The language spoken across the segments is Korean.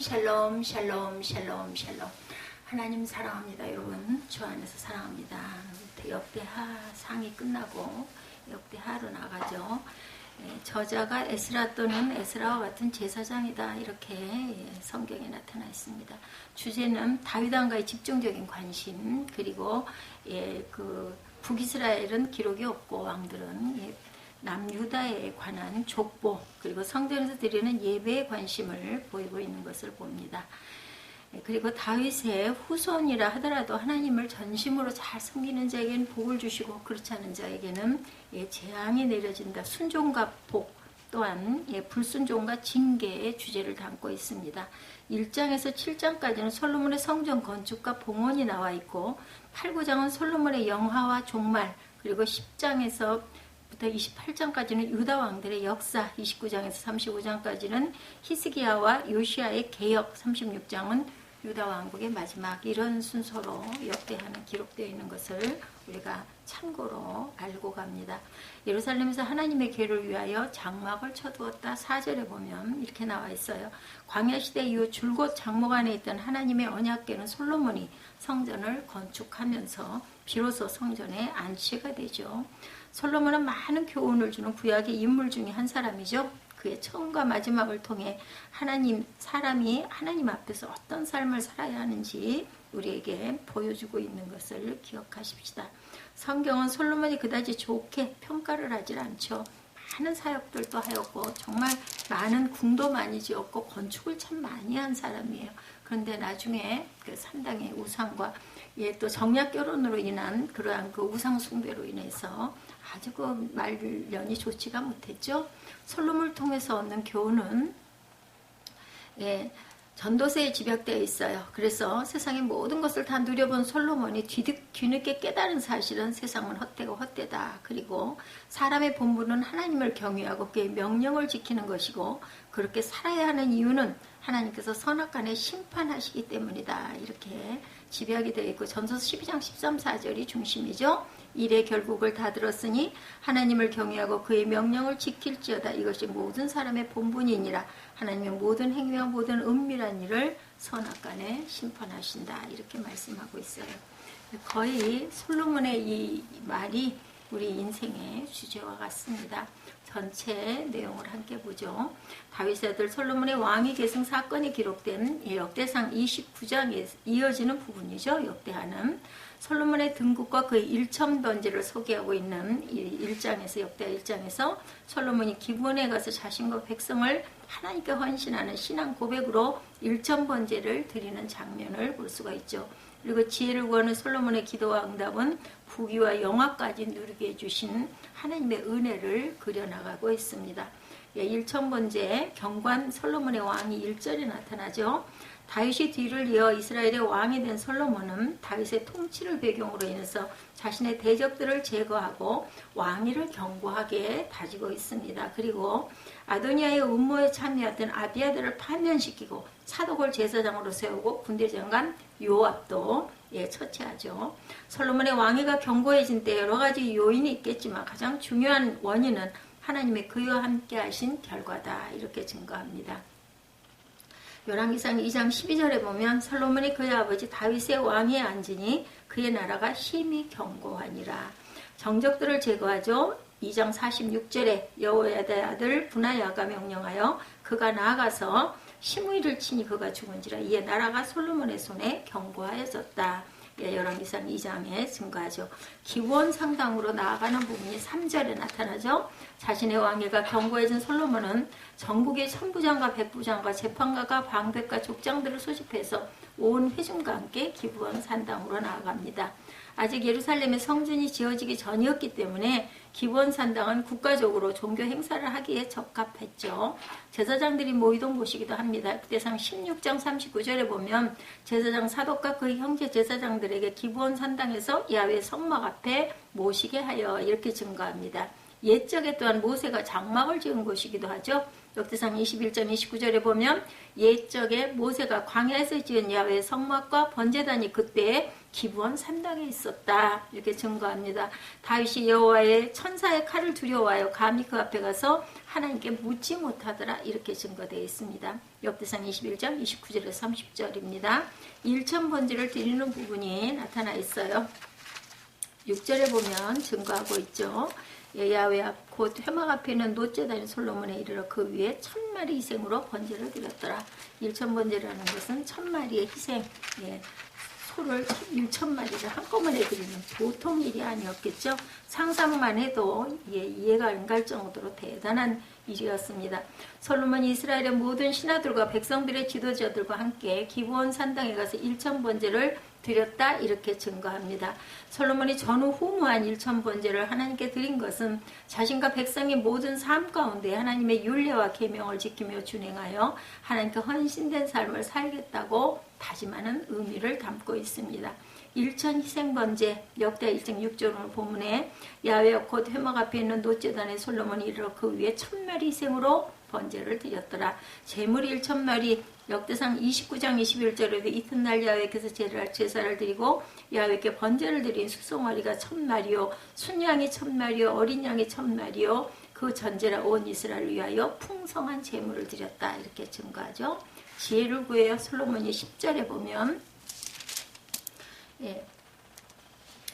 샬롬 샬롬 샬롬 샬롬. 하나님 사랑합니다. 여러분 주 안에서 사랑합니다. 역대하 상이 끝나고 역대하로 나가죠. 저자가 에스라 또는 에스라와 같은 제사장이다, 이렇게 성경에 나타나 있습니다. 주제는 다윗왕가의 집중적인 관심, 그리고 그 북이스라엘은 기록이 없고 왕들은 남유다에 관한 족보, 그리고 성전에서 드리는 예배에 관심을 보이고 있는 것을 봅니다. 그리고 다윗의 후손이라 하더라도 하나님을 전심으로 잘 섬기는 자에게는 복을 주시고, 그렇지 않은 자에게는 재앙이 내려진다. 순종과 복, 또한 불순종과 징계의 주제를 담고 있습니다. 1장에서 7장까지는 솔로몬의 성전 건축과 봉헌이 나와 있고, 8, 9장은 솔로몬의 영화와 종말, 그리고 10장에서 28장까지는 유다 왕들의 역사, 29장에서 35장까지는 히스기야와 요시야의 개혁, 36장은 유다 왕국의 마지막, 이런 순서로 역대하는 기록되어 있는 것을 우리가 참고로 알고 갑니다. 예루살렘에서 하나님의 궤를 위하여 장막을 쳐두었다. 4절에 보면 이렇게 나와 있어요. 광야시대 이후 줄곧 장막 안에 있던 하나님의 언약궤는 솔로몬이 성전을 건축하면서 비로소 성전의 안치가 되죠. 솔로몬은 많은 교훈을 주는 구약의 인물 중에 한 사람이죠. 그의 처음과 마지막을 통해 사람이 하나님 앞에서 어떤 삶을 살아야 하는지 우리에게 보여주고 있는 것을 기억하십시다. 성경은 솔로몬이 그다지 좋게 평가를 하질 않죠. 많은 사역들도 하였고 정말 많은 궁도 많이 지었고 건축을 참 많이 한 사람이에요. 그런데 나중에 그 산당의 우상과 또 정략 결혼으로 인한 그러한 그 우상 숭배로 인해서 아주 그 말년이 좋지가 못했죠. 솔로몬을 통해서 얻는 교훈은 전도세에 집약되어 있어요. 그래서 세상의 모든 것을 다 누려본 솔로몬이 뒤늦게 깨달은 사실은 세상은 헛되고 헛되다. 그리고 사람의 본분은 하나님을 경외하고 그의 명령을 지키는 것이고, 그렇게 살아야 하는 이유는 하나님께서 선악간에 심판하시기 때문이다. 이렇게 집약이 되어 있고, 전서서 12장 13, 14절이 중심이죠. 일의 결국을 다 들었으니 하나님을 경외하고 그의 명령을 지킬지어다. 이것이 모든 사람의 본분이니라. 하나님의 모든 행위와 모든 은밀한 일을 선악간에 심판하신다. 이렇게 말씀하고 있어요. 거의 솔로몬의 이 말이 우리 인생의 주제와 같습니다. 전체 내용을 함께 보죠. 다윗의 아들 솔로몬의 왕위 계승 사건이 기록된 역대상 29장에 이어지는 부분이죠. 역대하는 솔로몬의 등극과 그의 일천번제를 소개하고 있는 1장에서 역대하 1장에서 솔로몬이 기브온에 가서 자신과 백성을 하나님께 헌신하는 신앙 고백으로 일천번제를 드리는 장면을 볼 수가 있죠. 그리고 지혜를 구하는 솔로몬의 기도와 응답은 부귀와 영화까지 누리게 해주신 하나님의 은혜를 그려나가고 있습니다. 일천번제 경관 솔로몬의 왕이 1절에 나타나죠. 다윗이 뒤를 이어 이스라엘의 왕이 된 솔로몬은 다윗의 통치를 배경으로 인해서 자신의 대적들을 제거하고 왕위를 견고하게 다지고 있습니다. 그리고 아도니아의 음모에 참여했던 아비아들을 파면시키고 사독을 제사장으로 세우고 군대장관 요압도 처치하죠. 솔로몬의 왕위가 견고해진 때 여러 가지 요인이 있겠지만 가장 중요한 원인은 하나님의 그와 함께 하신 결과다. 이렇게 증거합니다. 열왕기상 2장 12절에 보면 솔로몬이 그의 아버지 다윗의 왕위에 앉으니 그의 나라가 힘이 견고하니라. 정적들을 제거하죠. 2장 46절에 여호야다의 아들 분하야가 명령하여 그가 나아가서 시므이를 치니 그가 죽은지라. 이에 나라가 솔로몬의 손에 견고하여졌다. 열왕기상 2장에 증거하죠. 기원 상당으로 나아가는 부분이 3절에 나타나죠. 자신의 왕위가 견고해진 솔로몬은 전국의 천부장과 백부장과 재판가가 방백과 족장들을 소집해서 온 회중과 함께 기브온 산당으로 나아갑니다. 아직 예루살렘의 성전이 지어지기 전이었기 때문에 기브온 산당은 국가적으로 종교 행사를 하기에 적합했죠. 제사장들이 모이던 곳이기도 합니다. 역대상 16장 39절에 보면 제사장 사독과 그의 형제 제사장들에게 기브온 산당에서 야훼 성막 앞에 모시게 하여 이렇게 증거합니다. 옛적에 또한 모세가 장막을 지은 곳이기도 하죠. 역대상 21장 29절에 보면 옛적에 모세가 광야에서 지은 야훼의 성막과 번제단이 그때 기브온 산당에 있었다. 이렇게 증거합니다. 다윗이 여호와의 천사의 칼을 두려워하여 감히 그 앞에 가서 하나님께 묻지 못하더라. 이렇게 증거되어 있습니다. 역대상 21장 29절에서 30절입니다. 일천 번제를 드리는 부분이 나타나 있어요. 6절에 보면 증거하고 있죠. 야훼 앞 곧 회막 앞에 있는 노제단인 솔로몬에 이르러 그 위에 1000마리 희생으로 번제를 드렸더라. 일천번제라는 것은 1000마리의 희생, 소를 1000마리를 한꺼번에 드리는 보통 일이 아니었겠죠. 상상만 해도 이해가 안 갈 정도로 대단한 일이었습니다. 솔로몬이 이스라엘의 모든 신하들과 백성들의 지도자들과 함께 기브온 산당에 가서 1000번제를 드렸다. 이렇게 증거합니다. 솔로몬이 전후후무한 1000번제를 하나님께 드린 것은 자신과 백성의 모든 삶 가운데 하나님의 율례와 계명을 지키며 준행하여 하나님께 헌신된 삶을 살겠다고 다짐하는 의미를 담고 있습니다. 1000 희생번제 역대 1장 6절 본문에 야훼 곧 회막 앞에 있는 노제단에 솔로몬이 이르러 그 위에 1000마리 희생으로 번제를 드렸더라. 제물이 1000마리 역대상 29장 21절에도 이튿날 야훼께서 제사를 드리고 야훼께 번제를 드린 수송아리가 1000마리요 순양이 1000마리요 어린 양이 1000마리요 그 전제라 온 이스라엘을 위하여 풍성한 제물을 드렸다. 이렇게 증거하죠. 지혜를 구해요. 솔로몬이 10절에 보면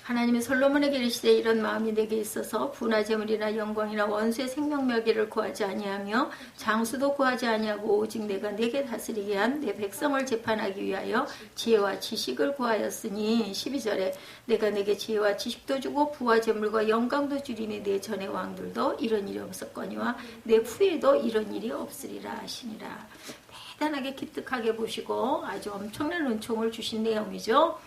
하나님이 솔로몬에게 이르시되 이런 마음이 내게 있어서 분화 제물이나 영광이나 원수의 생명멸기를 구하지 아니하며 장수도 구하지 아니하고 오직 내가 내게 다스리게 한 내 백성을 재판하기 위하여 지혜와 지식을 구하였으니 12절에 내가 내게 지혜와 지식도 주고 부와 제물과 영광도 주리니 내 전의 왕들도 이런 일이 없었거니와 내 후에도 이런 일이 없으리라 하시니라. 대단하게 기특하게 보시고 아주 엄청난 은총을 주신 내용이죠.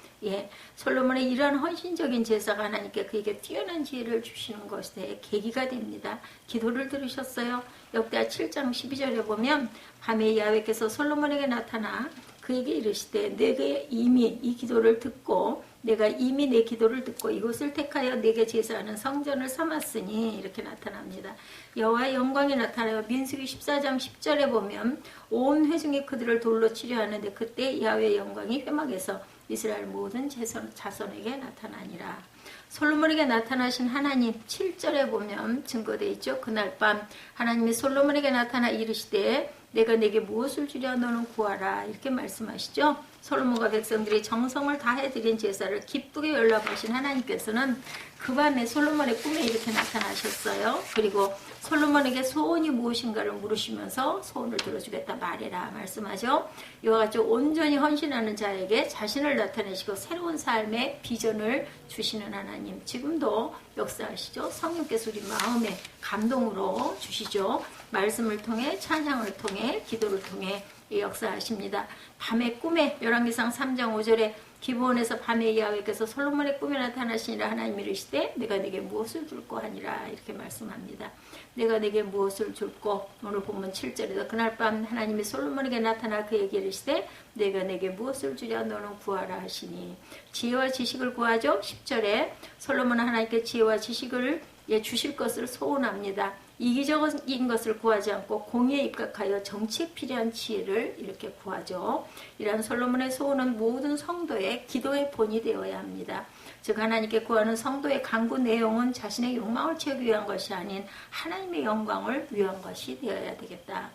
솔로몬의 이러한 헌신적인 제사가 하나님께 그에게 뛰어난 지혜를 주시는 것에 계기가 됩니다. 기도를 들으셨어요. 역대하 7장 12절에 보면 밤에 야훼께서 솔로몬에게 나타나 그에게 이르시되 내가 이미 이 기도를 듣고 내가 이미 내 기도를 듣고 이곳을 택하여 내게 제사하는 성전을 삼았으니 이렇게 나타납니다. 여호와의 영광이 나타나요. 민수기 14장 10절에 보면 온 회중이 그들을 돌로 치려 하는데 그때 야훼의 영광이 회막에서 이스라엘 모든 자손에게 나타나니라. 솔로몬에게 나타나신 하나님 7절에 보면 증거되어 있죠. 그날 밤 하나님이 솔로몬에게 나타나 이르시되 내가 내게 무엇을 주랴 너는 구하라. 이렇게 말씀하시죠. 솔로몬과 백성들이 정성을 다해 드린 제사를 기쁘게 연락하신 하나님께서는 그 밤에 솔로몬의 꿈에 이렇게 나타나셨어요. 그리고 솔로몬에게 소원이 무엇인가를 물으시면서 소원을 들어주겠다 말해라 말씀하죠. 이와 같이 온전히 헌신하는 자에게 자신을 나타내시고 새로운 삶의 비전을 주시는 하나님 지금도 역사하시죠. 성령께서 우리 마음에 감동으로 주시죠. 말씀을 통해 찬양을 통해 기도를 통해 역사하십니다. 밤의 꿈에 열왕기상 3장 5절에 기브온에서 밤에 야훼께서 솔로몬의 꿈에 나타나시니라. 하나님이 이르시되 내가 내게 무엇을 줄고 하니라. 이렇게 말씀합니다. 내가 내게 무엇을 줄고 오늘 본문 7절에서 그날 밤 하나님이 솔로몬에게 나타나 그에게 이르시되 내가 내게 무엇을 주랴 너는 구하라 하시니 지혜와 지식을 구하죠. 10절에 솔로몬은 하나님께 지혜와 지식을 주실 것을 소원합니다. 이기적인 것을 구하지 않고 공의에 입각하여 정치에 필요한 지혜를 이렇게 구하죠. 이러한 솔로몬의 소원은 모든 성도의 기도의 본이 되어야 합니다. 즉 하나님께 구하는 성도의 간구 내용은 자신의 욕망을 채우기 위한 것이 아닌 하나님의 영광을 위한 것이 되어야 되겠다.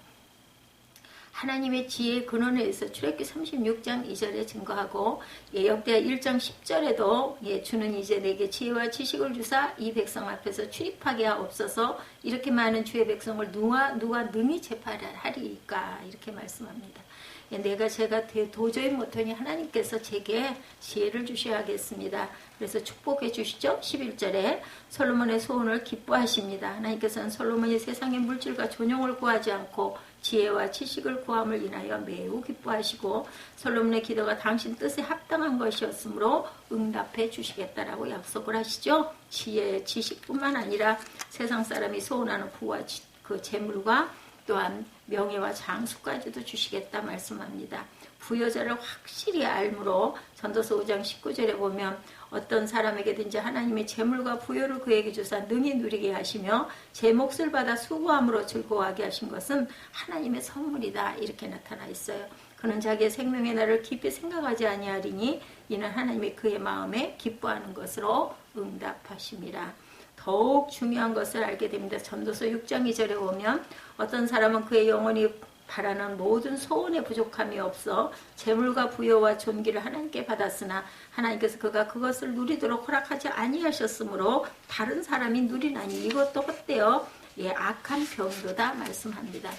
하나님의 지혜의 근원에 의해서 출애굽기 36장 2절에 증거하고 역대하 1장 10절에도 주는 이제 내게 지혜와 지식을 주사 이 백성 앞에서 출입하게 하옵소서. 이렇게 많은 주의 백성을 누가 능히 재판하리까 이렇게 말씀합니다. 제가 도저히 못하니 하나님께서 제게 지혜를 주셔야겠습니다. 그래서 축복해 주시죠. 11절에 솔로몬의 소원을 기뻐하십니다. 하나님께서는 솔로몬이 세상의 물질과 존용을 구하지 않고 지혜와 지식을 구함을 인하여 매우 기뻐하시고 솔로몬의 기도가 당신 뜻에 합당한 것이었으므로 응답해 주시겠다라고 약속을 하시죠. 지혜, 지식뿐만 아니라 세상 사람이 소원하는 부와 그 재물과 또한 명예와 장수까지도 주시겠다 말씀합니다. 부여자를 확실히 알므로 전도서 5장 19절에 보면 어떤 사람에게든지 하나님의 재물과 부여를 그에게 주사 능히 누리게 하시며 제 몫을 받아 수고함으로 즐거워하게 하신 것은 하나님의 선물이다 이렇게 나타나 있어요. 그는 자기의 생명의 날을 깊이 생각하지 아니하리니 이는 하나님이 그의 마음에 기뻐하는 것으로 응답하심이라. 더욱 중요한 것을 알게 됩니다. 전도서 6장 2절에 보면 어떤 사람은 그의 영혼이 바라는 모든 소원에 부족함이 없어 재물과 부여와 존귀를 하나님께 받았으나 하나님께서 그가 그것을 누리도록 허락하지 아니하셨으므로 다른 사람이 누리나니 이것도 헛되어 악한 병도다 말씀합니다.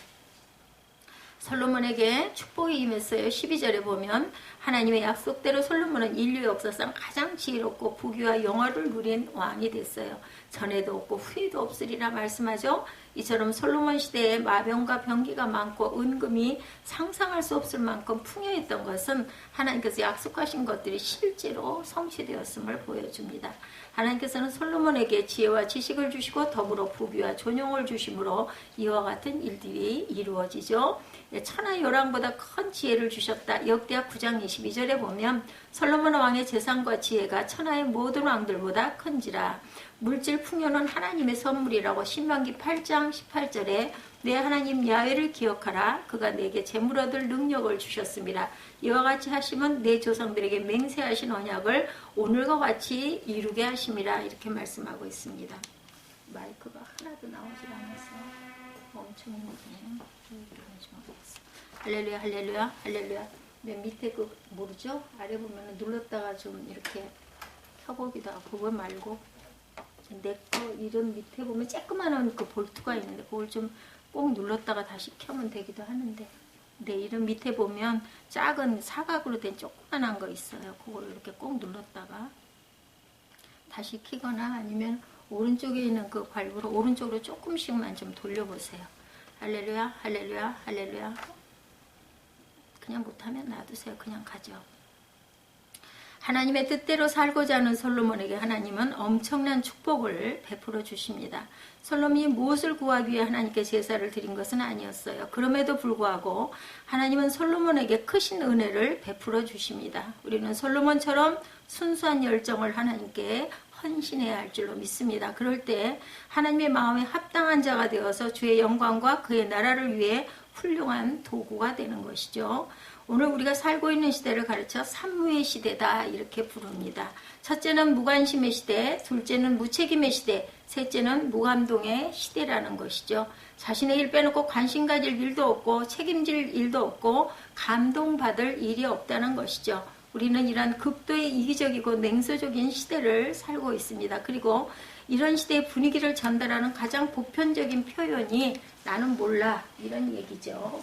솔로몬에게 축복이 임했어요. 12절에 보면 하나님의 약속대로 솔로몬은 인류의 역사상 가장 지혜롭고 부귀와 영화를 누린 왕이 됐어요. 전에도 없고 후에도 없으리라 말씀하죠. 이처럼 솔로몬 시대에 마병과 병기가 많고 은금이 상상할 수 없을 만큼 풍요했던 것은 하나님께서 약속하신 것들이 실제로 성취되었음을 보여줍니다. 하나님께서는 솔로몬에게 지혜와 지식을 주시고 더불어 부귀와 존용을 주심으로 이와 같은 일들이 이루어지죠. 천하 요랑보다 큰 지혜를 주셨다. 역대하 9장 22절에 보면 솔로몬 왕의 재산과 지혜가 천하의 모든 왕들보다 큰지라. 물질 풍요는 하나님의 선물이라고 신명기 8장 18절에 내 하나님 야훼를 기억하라. 그가 내게 재물 얻을 능력을 주셨습니다. 이와 같이 하시면 내 조상들에게 맹세하신 언약을 오늘과 같이 이루게 하심이라. 이렇게 말씀하고 있습니다. 마이크가 하나도 나오질 않아서 엄청 힘드네요. 할렐루야 할렐루야 할렐루야. 맨 밑에 그 모르죠? 아래 보면 눌렀다가 좀 이렇게 켜보기도 하고 그거 말고 내 거 이런 밑에 보면 쬐끄만한 그 볼트가 있는데 그걸 좀 꼭 눌렀다가 다시 켜면 되기도 하는데 내 이런 밑에 보면 작은 사각으로 된 조그만한 거 있어요. 그걸 이렇게 꼭 눌렀다가 다시 켜거나 아니면 오른쪽에 있는 그 밸브로 오른쪽으로 조금씩만 좀 돌려보세요. 할렐루야 할렐루야 할렐루야. 그냥 못하면 놔두세요. 그냥 가죠. 하나님의 뜻대로 살고자 하는 솔로몬에게 하나님은 엄청난 축복을 베풀어 주십니다. 솔로몬이 무엇을 구하기 위해 하나님께 제사를 드린 것은 아니었어요. 그럼에도 불구하고 하나님은 솔로몬에게 크신 은혜를 베풀어 주십니다. 우리는 솔로몬처럼 순수한 열정을 하나님께 헌신해야 할 줄로 믿습니다. 그럴 때 하나님의 마음에 합당한 자가 되어서 주의 영광과 그의 나라를 위해 훌륭한 도구가 되는 것이죠. 오늘 우리가 살고 있는 시대를 가르쳐 산무의 시대다 이렇게 부릅니다. 첫째는 무관심의 시대, 둘째는 무책임의 시대, 셋째는 무감동의 시대라는 것이죠. 자신의 일 빼놓고 관심 가질 일도 없고 책임질 일도 없고 감동받을 일이 없다는 것이죠. 우리는 이런 극도의 이기적이고 냉소적인 시대를 살고 있습니다. 그리고 이런 시대의 분위기를 전달하는 가장 보편적인 표현이 나는 몰라 이런 얘기죠.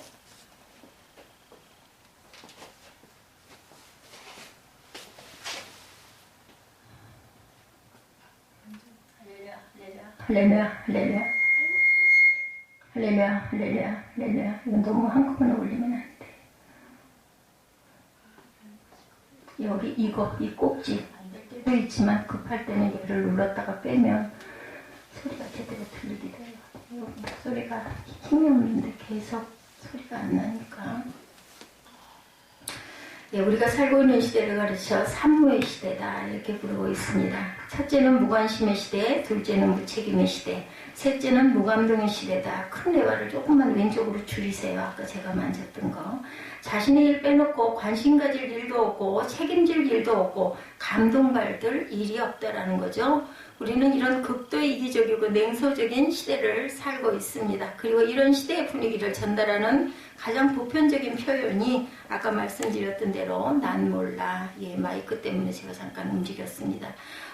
할렐루야 할렐루야 할렐루야 할렐루야 할렐루야. 이건 너무 한꺼번에 올리면 안 돼. 여기 이거 이 꼭지 안될 때도 있지만 급할 때는 얘를 눌렀다가 빼면 소리가 제대로 들리기도 해요. 목소리가 힘이 없는데 계속 소리가 안 나니까. 우리가 살고 있는 시대를 가르쳐 산무의 시대다 이렇게 부르고 있습니다. 첫째는 무관심의 시대, 둘째는 무책임의 시대, 셋째는 무감동의 시대다. 큰 레바를 조금만 왼쪽으로 줄이세요. 아까 제가 만졌던 거. 자신의 일 빼놓고 관심 가질 일도 없고 책임질 일도 없고 감동받을 일이 없다라는 거죠. 우리는 이런 극도의 이기적이고 냉소적인 시대를 살고 있습니다. 그리고 이런 시대의 분위기를 전달하는 가장 보편적인 표현이 아까 말씀드렸던 대로 난 몰라. 마이크 때문에 제가 잠깐 움직였습니다.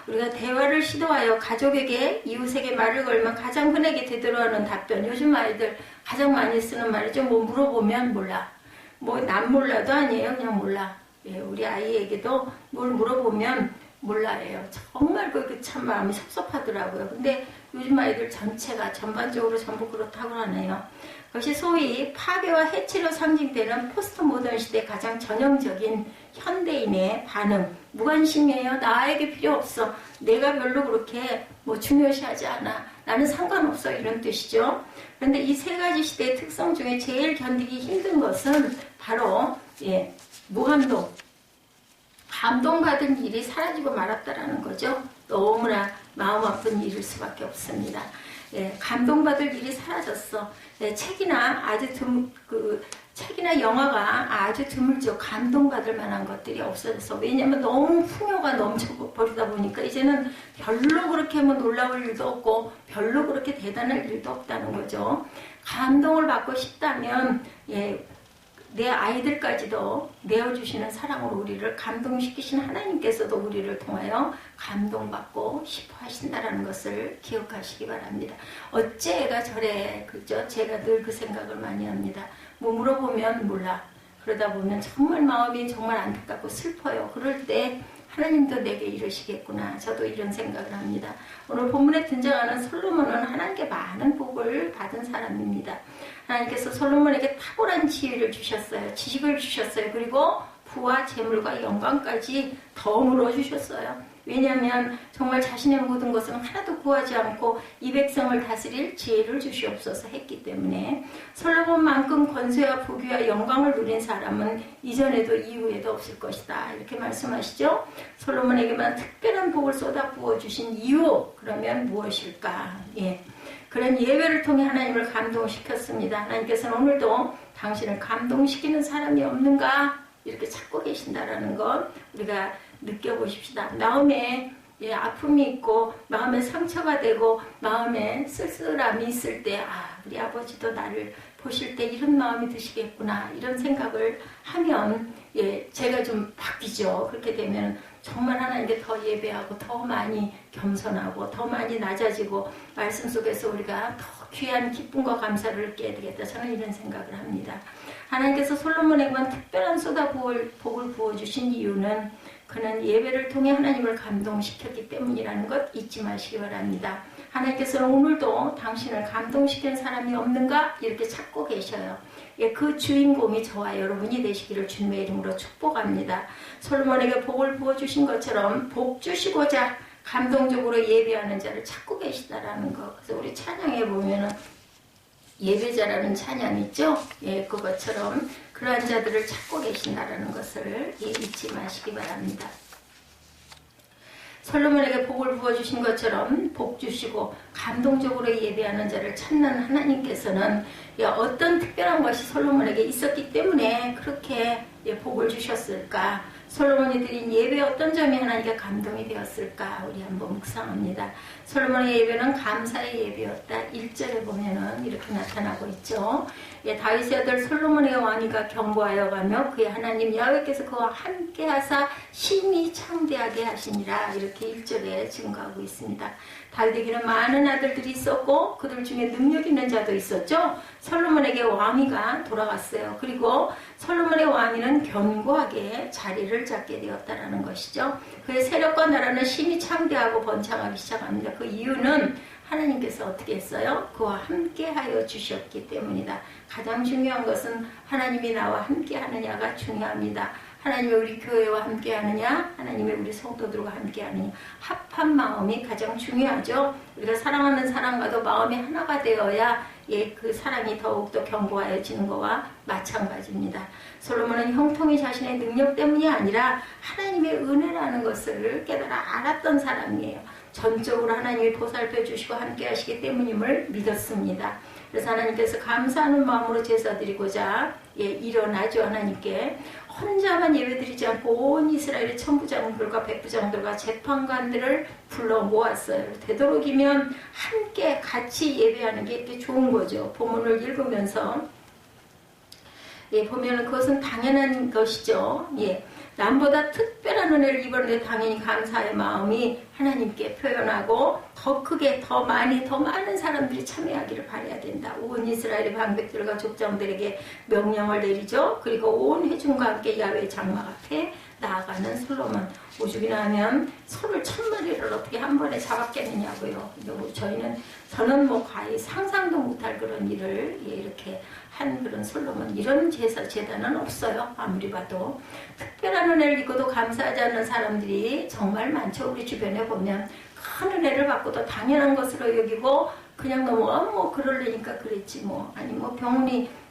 우리가 대화를 시도하여 가족에게 이웃에게 말을 걸면 가장 흔하게 되돌아오는 답변. 요즘 아이들 가장 많이 쓰는 말이죠. 뭐 물어보면 몰라. 뭐 난 몰라도 아니에요. 그냥 몰라. 우리 아이에게도 뭘 물어보면 몰라요. 정말 그게 참 마음이 섭섭하더라고요. 근데 요즘 아이들 전체가 전반적으로 전부 그렇다고 하네요. 그것이 소위 파괴와 해체로 상징되는 포스트 모던 시대의 가장 전형적인 현대인의 반응. 무관심이에요. 나에게 필요 없어. 내가 별로 그렇게 뭐 중요시하지 않아. 나는 상관없어 이런 뜻이죠. 그런데 이 세 가지 시대의 특성 중에 제일 견디기 힘든 것은 바로 무감동, 감동받은 일이 사라지고 말았다라는 거죠. 너무나 마음 아픈 일일 수밖에 없습니다. 감동받을 일이 사라졌어. 책이나 책이나 영화가 아주 드물죠. 감동받을 만한 것들이 없어져서. 왜냐하면 너무 풍요가 넘쳐버리다 보니까 이제는 별로 그렇게 뭐 놀라울 일도 없고 별로 그렇게 대단할 일도 없다는 거죠. 감동을 받고 싶다면 내 아이들까지도 내어주시는 사랑으로 우리를 감동시키신 하나님께서도 우리를 통하여 감동받고 싶어 하신다는 것을 기억하시기 바랍니다. 어째 애가 저래, 그죠? 제가 늘 그 생각을 많이 합니다. 뭐 물어보면 몰라. 그러다 보면 정말 마음이 정말 안타깝고 슬퍼요. 그럴 때 하나님도 내게 이러시겠구나. 저도 이런 생각을 합니다. 오늘 본문에 등장하는 솔로몬은 하나님께 많은 복을 받은 사람입니다. 하나님께서 솔로몬에게 탁월한 지혜를 주셨어요. 지식을 주셨어요. 그리고 부와 재물과 영광까지 덤으로 주셨어요. 왜냐하면 정말 자신의 모든 것은 하나도 구하지 않고 이 백성을 다스릴 지혜를 주시옵소서 했기 때문에 솔로몬만큼 권세와 부귀와 영광을 누린 사람은 이전에도 이후에도 없을 것이다. 이렇게 말씀하시죠. 솔로몬에게만 특별한 복을 쏟아부어 주신 이유, 그러면 무엇일까? 그런 예배를 통해 하나님을 감동시켰습니다. 하나님께서는 오늘도 당신을 감동시키는 사람이 없는가? 이렇게 찾고 계신다라는 것 우리가 느껴보십시다. 마음에 아픔이 있고 마음에 상처가 되고 마음에 쓸쓸함이 있을 때 우리 아버지도 나를 보실 때 이런 마음이 드시겠구나 이런 생각을 하면 제가 좀 바뀌죠. 그렇게 되면 정말 하나님께 더 예배하고 더 많이 겸손하고 더 많이 낮아지고 말씀 속에서 우리가 더 귀한 기쁨과 감사를 느껴야 되겠다. 저는 이런 생각을 합니다. 하나님께서 솔로몬에게만 특별한 복을 부어주신 이유는 그는 예배를 통해 하나님을 감동시켰기 때문이라는 것 잊지 마시기 바랍니다. 하나님께서는 오늘도 당신을 감동시킨 사람이 없는가? 이렇게 찾고 계셔요. 그 주인공이 저와 여러분이 되시기를 주님의 이름으로 축복합니다. 솔로몬에게 복을 부어주신 것처럼 복 주시고자 감동적으로 예배하는 자를 찾고 계시다라는 것. 그래서 우리 찬양에 보면은 예배자라는 찬양 있죠? 그것처럼 그러한 자들을 찾고 계신다라는 것을 잊지 마시기 바랍니다. 솔로몬에게 복을 부어주신 것처럼 복 주시고 감동적으로 예배하는 자를 찾는 하나님께서는 어떤 특별한 것이 솔로몬에게 있었기 때문에 그렇게 복을 주셨을까? 솔로몬이 드린 예배의 어떤 점이 하나님께 감동이 되었을까? 우리 한번 묵상합니다. 솔로몬의 예배는 감사의 예배였다. 1절에 보면은 이렇게 나타나고 있죠. 다윗의 아들 솔로몬의 왕이가 경고하여 가며 그의 하나님 야훼께서 그와 함께 하사 심히 창대하게 하시니라. 이렇게 1절에 증거하고 있습니다. 다윗에게는 많은 아들들이 있었고 그들 중에 능력 있는 자도 있었죠. 솔로몬에게 왕위가 돌아갔어요. 그리고 솔로몬의 왕위는 견고하게 자리를 잡게 되었다는 것이죠. 그의 세력과 나라는 심히 창대하고 번창하기 시작합니다. 그 이유는 하나님께서 어떻게 했어요? 그와 함께 하여 주셨기 때문이다. 가장 중요한 것은 하나님이 나와 함께 하느냐가 중요합니다. 하나님이 우리 교회와 함께 하느냐, 하나님이 우리 성도들과 함께 하느냐, 합한 마음이 가장 중요하죠. 우리가 사랑하는 사람과도 마음이 하나가 되어야 그 사랑이 더욱더 견고해지는 것과 마찬가지입니다. 솔로몬은 형통이 자신의 능력 때문이 아니라 하나님의 은혜라는 것을 깨달아 알았던 사람이에요. 전적으로 하나님이 보살펴 주시고 함께 하시기 때문임을 믿었습니다. 그래서 하나님께서 감사하는 마음으로 제사 드리고자 일어나죠. 하나님께 혼자만 예배드리지 않고 온 이스라엘의 천부장들과 백부장들과 재판관들을 불러 모았어요. 되도록이면 함께 같이 예배하는 게 이렇게 좋은 거죠. 본문을 읽으면서 보면 그것은 당연한 것이죠. 남보다 특별한 은혜를 입었는데 당연히 감사의 마음이 하나님께 표현하고 더 크게 더 많은 사람들이 참여하기를 바라야 된다. 온 이스라엘의 방백들과 족장들에게 명령을 내리죠. 그리고 온 회중과 함께 야훼 장막 앞에 나아가는 솔로몬. 오죽이나 하면 소를 1000마리를 어떻게 한 번에 잡았겠느냐고요. 저는 거의 상상도 못할 그런 일을 이렇게 한 그런 솔로몬. 이런 제단은 없어요. 아무리 봐도. 특별한 은혜를 입고도 감사하지 않는 사람들이 정말 많죠. 우리 주변에 보면 큰 은혜를 받고도 당연한 것으로 여기고 그냥 너무 뭐 그러려니까 그랬지 뭐. 아니 뭐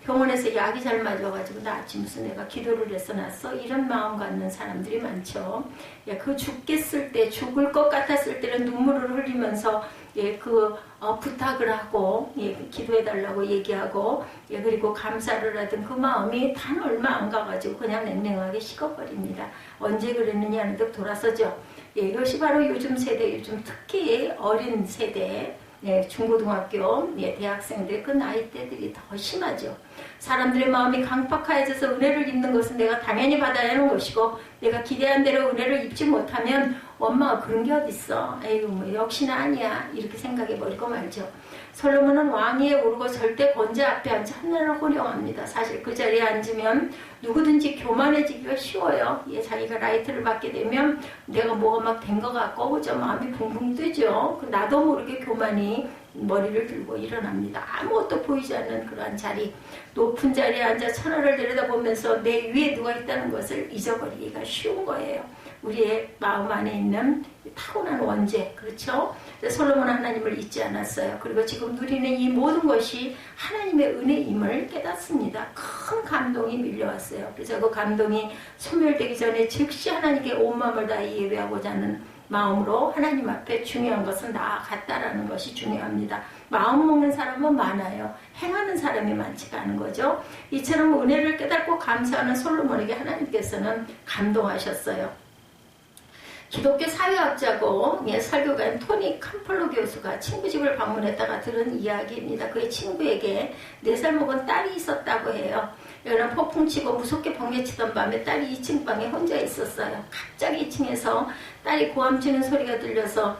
병원에서 약이 잘 맞아가지고 나 아침 무슨 내가 기도를 해서 났어? 이런 마음 갖는 사람들이 많죠. 예, 그 죽겠을 때, 죽을 것 같았을 때는 눈물을 흘리면서 예, 부탁을 하고 예, 기도해달라고 얘기하고 예, 그리고 감사를 하던 그 마음이 단 얼마 안 가가지고 그냥 냉랭하게 식어버립니다. 언제 그랬느냐는 듯 돌아서죠. 예, 이것이 바로 요즘 세대, 요즘 특히 어린 세대, 예, 중고등학교, 예, 대학생들 그 나이대들이 더 심하죠. 사람들의 마음이 강팍해져서 은혜를 입는 것은 내가 당연히 받아야 하는 것이고 내가 기대한 대로 은혜를 입지 못하면 엄마가 그런 게 어딨어. 에휴 뭐 역시나 아니야. 이렇게 생각해버리고 말죠. 솔로몬은 왕위에 오르고 절대 권제 앞에 앉아 하늘을 호령합니다. 사실 그 자리에 앉으면 누구든지 교만해지기가 쉬워요. 예, 자기가 라이트를 받게 되면 내가 뭐가 막 된 것 같고 그죠? 마음이 붕붕 뜨죠. 나도 모르게 교만이 머리를 들고 일어납니다. 아무것도 보이지 않는 그러한 자리, 높은 자리에 앉아 천하를 내려다보면서 내 위에 누가 있다는 것을 잊어버리기가 쉬운 거예요. 우리의 마음 안에 있는 타고난 원죄, 그렇죠? 솔로몬은 하나님을 잊지 않았어요. 그리고 지금 누리는 이 모든 것이 하나님의 은혜임을 깨닫습니다. 큰 감동이 밀려왔어요. 그래서 그 감동이 소멸되기 전에 즉시 하나님께 온 마음을 다해 예배하고자 하는 마음으로 하나님 앞에 중요한 것은 나아갔다라는 것이 중요합니다. 마음 먹는 사람은 많아요. 행하는 사람이 많지가 않은 거죠. 이처럼 은혜를 깨닫고 감사하는 솔로몬에게 하나님께서는 감동하셨어요. 기독교 사회학자고 설교가인 토니 캄플로 교수가 친구 집을 방문했다가 들은 이야기입니다. 그의 친구에게 4살 먹은 딸이 있었다고 해요. 여름 폭풍 치고 무섭게 번개치던 밤에 딸이 2층 방에 혼자 있었어요. 갑자기 2층에서 딸이 고함 치는 소리가 들려서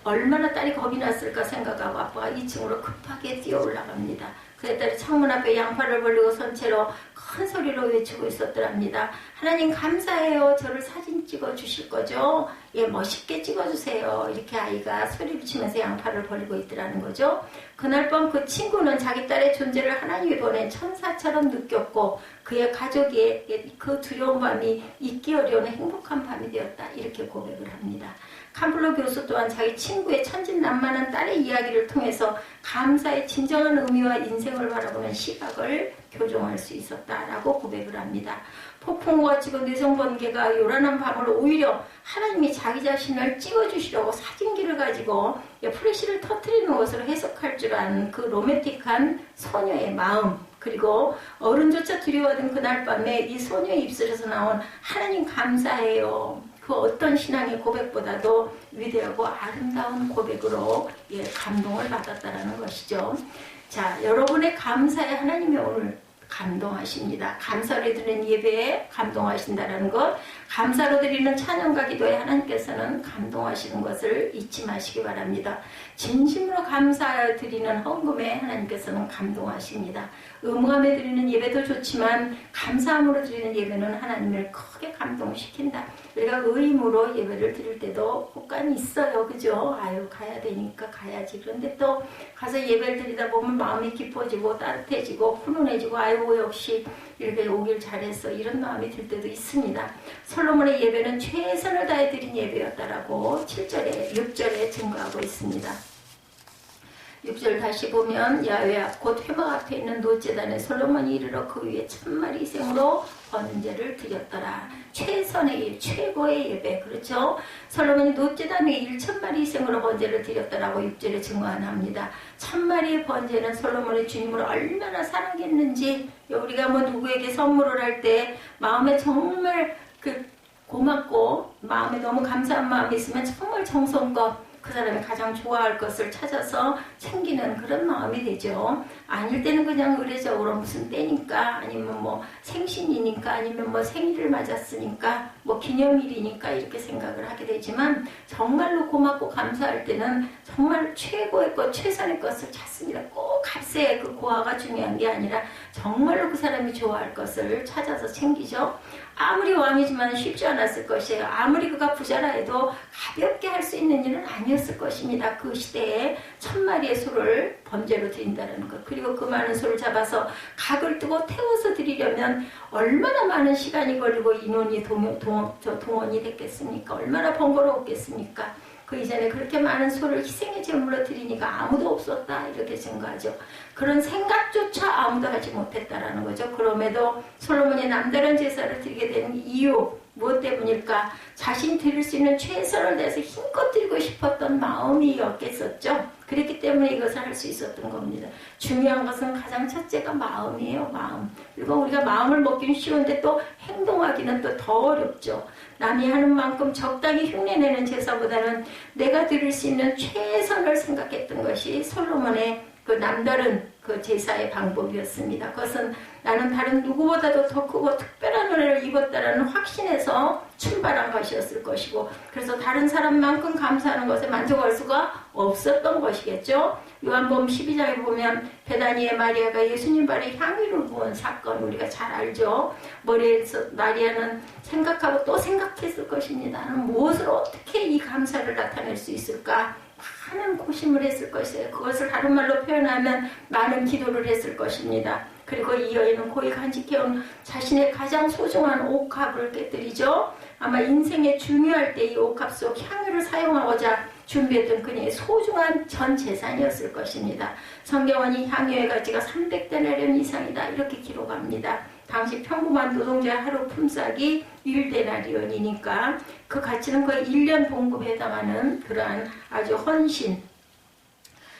얼마나 딸이 겁이 났을까 생각하고 아빠가 2층으로 급하게 뛰어 올라갑니다. 그의 딸이 창문 앞에 양팔을 벌리고 선 채로 큰 소리로 외치고 있었더랍니다. 하나님 감사해요. 저를 사진 찍어 주실 거죠? 멋있게 찍어주세요. 이렇게 아이가 소리를 치면서 양팔을 벌리고 있더라는 거죠. 그날 밤 그 친구는 자기 딸의 존재를 하나님이 보낸 천사처럼 느꼈고 그의 가족이 그 두려운 밤이 잊기 어려운 행복한 밤이 되었다. 이렇게 고백을 합니다. 캄플로 교수 또한 자기 친구의 천진난만한 딸의 이야기를 통해서 감사의 진정한 의미와 인생을 바라보는 시각을 교정할 수 있었다라고 고백을 합니다. 폭풍우가 치고 뇌성번개가 요란한 밤을 오히려 하나님이 자기 자신을 찍어주시려고 사진기를 가지고 플래시를 터뜨리는 것으로 해석할 줄 아는 그 로맨틱한 소녀의 마음, 그리고 어른조차 두려워하던 그날 밤에 이 소녀의 입술에서 나온 하나님 감사해요. 그 어떤 신앙의 고백보다도 위대하고 아름다운 고백으로 감동을 받았다는 것이죠. 자, 여러분의 감사에 하나님이 오늘 감동하십니다. 감사로 드리는 예배에 감동하신다는 것, 감사로 드리는 찬양과 기도에 하나님께서는 감동하시는 것을 잊지 마시기 바랍니다. 진심으로 감사하여 드리는 헌금에 하나님께서는 감동하십니다. 의무감에 드리는 예배도 좋지만 감사함으로 드리는 예배는 하나님을 크게 감동시킨다. 우리가 의무로 예배를 드릴 때도 혹간이 있어요. 그죠? 아유 가야 되니까 가야지. 그런데 또 가서 예배를 드리다 보면 마음이 깊어지고 따뜻해지고 훈훈해지고 아유 역시 이렇게 오길 잘했어. 이런 마음이 들 때도 있습니다. 솔로몬의 예배는 최선을 다해 드린 예배였다라고 7절에 6절에 증거하고 있습니다. 6절 다시 보면 야훼 앞 곧 회막 앞에 있는 노제단에 솔로몬이 이르러 그 위에 1000마리 희생으로 번제를 드렸더라. 최선의 일, 최고의 예배. 그렇죠? 솔로몬이 노제단에 1000마리 희생으로 번제를 드렸더라고 6절에 증언합니다. 1000마리의 번제는 솔로몬의 주님을 얼마나 사랑했는지, 우리가 뭐 누구에게 선물을 할 때 마음에 정말 고맙고 마음에 너무 감사한 마음이 있으면 정말 정성껏 그 사람이 가장 좋아할 것을 찾아서 챙기는 그런 마음이 되죠. 아닐 때는 그냥 의례적으로 무슨 때니까, 아니면 뭐 생신이니까, 아니면 뭐 생일을 맞았으니까, 뭐 기념일이니까 이렇게 생각을 하게 되지만 정말로 고맙고 감사할 때는 정말 최고의 것, 최선의 것을 찾습니다. 꼭 값의 그 고하가 중요한 게 아니라 정말로 그 사람이 좋아할 것을 찾아서 챙기죠. 아무리 왕이지만 쉽지 않았을 것이에요. 아무리 그가 부자라 해도 가볍게 할 수 있는 일은 아니었을 것입니다. 그 시대에 1000마리의 소를 번제로 드린다는 것, 그리고 그 많은 소를 잡아서 각을 뜨고 태워서 드리려면 얼마나 많은 시간이 걸리고 인원이 동원이 됐겠습니까? 얼마나 번거로웠겠습니까? 그 이전에 그렇게 많은 소를 희생의 제물로 드리니까 아무도 없었다 이렇게 증거하죠. 그런 생각조차 아무도 하지 못했다라는 거죠. 그럼에도 솔로몬이 남다른 제사를 드리게 된 이유 무엇 때문일까? 자신이 드릴 수 있는 최선을 다해서 힘껏 드리고 싶었던 마음이었겠었죠. 그랬기 때문에 이것을 할 수 있었던 겁니다. 중요한 것은 가장 첫째가 마음이에요. 마음. 그리고 우리가 마음을 먹기는 쉬운데 또 행동하기는 또 더 어렵죠. 남이 하는 만큼 적당히 흉내내는 제사보다는 내가 드릴 수 있는 최선을 생각했던 것이 솔로몬의 그 남다른 그 제사의 방법이었습니다. 그것은 나는 다른 누구보다도 더 크고 특별한 은혜를 입었다라는 확신에서 출발한 것이었을 것이고, 그래서 다른 사람만큼 감사하는 것에 만족할 수가 없었던 것이겠죠. 요한복음 12장에 보면 베다니의 마리아가 예수님 발에 향유를 부은 사건 우리가 잘 알죠. 머리에서 마리아는 생각하고 또 생각했을 것입니다. 나는 무엇을 어떻게 이 감사를 나타낼 수 있을까? 많은 고심을 했을 것이에요. 그것을 다른 말로 표현하면 많은 기도를 했을 것입니다. 그리고 이 여인은 고이 간직해온 자신의 가장 소중한 옥합을 깨뜨리죠. 아마 인생의 중요할 때 이 옥합 속 향유를 사용하고자 준비했던 그녀의 소중한 전 재산이었을 것입니다. 성경은 이 향유의 가치가 300데나리온 이상이다 이렇게 기록합니다. 당시 평범한 노동자 하루 품삯이 1데나리온이니까 그 가치는 거의 1년 봉급에 해당하는 그러한 아주 헌신.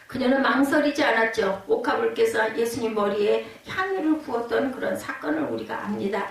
그녀는 망설이지 않았죠. 옥합을 깨서 예수님 머리에 향유를 부었던 그런 사건을 우리가 압니다.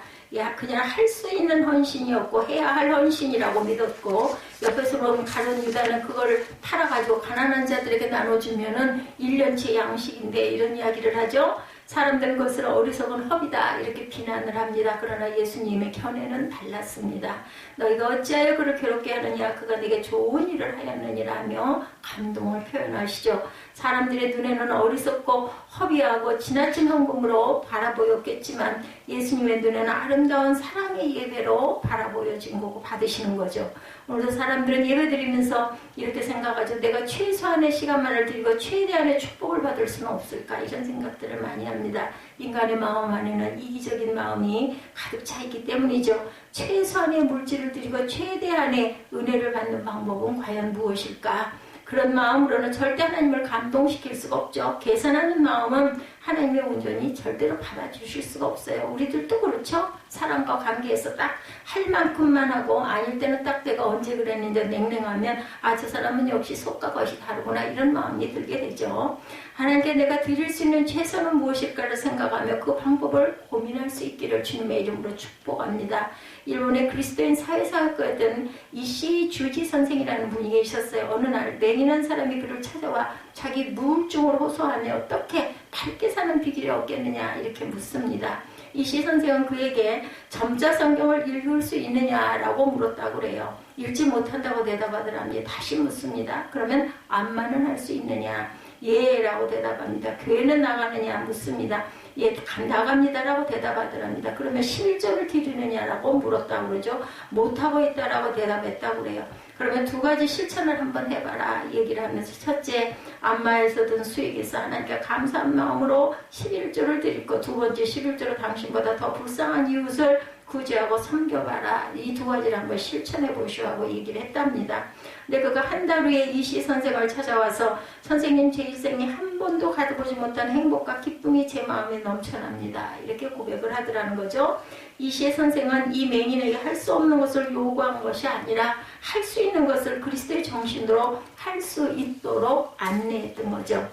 그냥 할 수 있는 헌신이었고 해야 할 헌신이라고 믿었고, 옆에서 보면 가룟 유다는 그걸 팔아가지고 가난한 자들에게 나눠주면은 1년치 양식인데 이런 이야기를 하죠. 사람들은 그것을 어리석은 허비다 이렇게 비난을 합니다. 그러나 예수님의 견해는 달랐습니다. 너희가 어찌하여 그를 괴롭게 하느냐, 그가 네게 좋은 일을 하였느니라며 감동을 표현하시죠. 사람들의 눈에는 어리석고 허비하고 지나친 헌금으로 바라보였겠지만 예수님의 눈에는 아름다운 사랑의 예배로 바라보여진 거고 받으시는 거죠. 오늘도 사람들은 예배드리면서 이렇게 생각하죠. 내가 최소한의 시간만을 드리고 최대한의 축복을 받을 수는 없을까, 이런 생각들을 많이 합니다. 인간의 마음 안에는 이기적인 마음이 가득 차 있기 때문이죠. 최소한의 물질을 드리고 최대한의 은혜를 받는 방법은 과연 무엇일까? 그런 마음으로는 절대 하나님을 감동시킬 수가 없죠. 계산하는 마음은 하나님의 온전히 절대로 받아주실 수가 없어요. 우리들도 그렇죠. 사람과 관계에서 딱 할 만큼만 하고 아닐 때는 딱 내가 언제 그랬는데 냉랭하면 저 사람은 역시 속과 겉이 다르구나 이런 마음이 들게 되죠. 하나님께 내가 드릴 수 있는 최선은 무엇일까를 생각하며 그 방법을 고민할 수 있기를 주님의 이름으로 축복합니다. 일본의 그리스도인 사회사학과였던 이시 주지 선생이라는 분이 계셨어요. 어느 날 맹인한 사람이 그를 찾아와 자기 무울증을 호소하며 어떻게 밝게 사는 비결이 없겠느냐 이렇게 묻습니다. 이시 선생은 그에게 점자 성경을 읽을 수 있느냐라고 물었다고 그래요. 읽지 못한다고 대답하더라면 다시 묻습니다. 그러면 암만은 할 수 있느냐? 예 라고 대답합니다. 교회는 나가느냐 묻습니다. 예, 나갑니다라고 대답하더랍니다. 그러면 11조를 드리느냐라고 물었다고 그러죠. 못하고 있다라고 대답했다고 그래요. 그러면 두 가지 실천을 한번 해봐라 얘기를 하면서, 첫째, 안마에서 든 수익에서 하나님께 감사한 마음으로 11조를 드릴 것, 두 번째 11조로 당신보다 더 불쌍한 이웃을 구제하고 섬겨봐라. 이 두 가지를 한번 실천해 보시오 하고 얘기를 했답니다. 근데 그가 한 달 후에 이시 선생을 찾아와서 선생님, 제 일생에 한 번도 가져보지 못한 행복과 기쁨이 제 마음에 넘쳐납니다. 이렇게 고백을 하더라는 거죠. 이시 선생은 이 맹인에게 할 수 없는 것을 요구한 것이 아니라 할 수 있는 것을 그리스도의 정신으로 할 수 있도록 안내했던 거죠.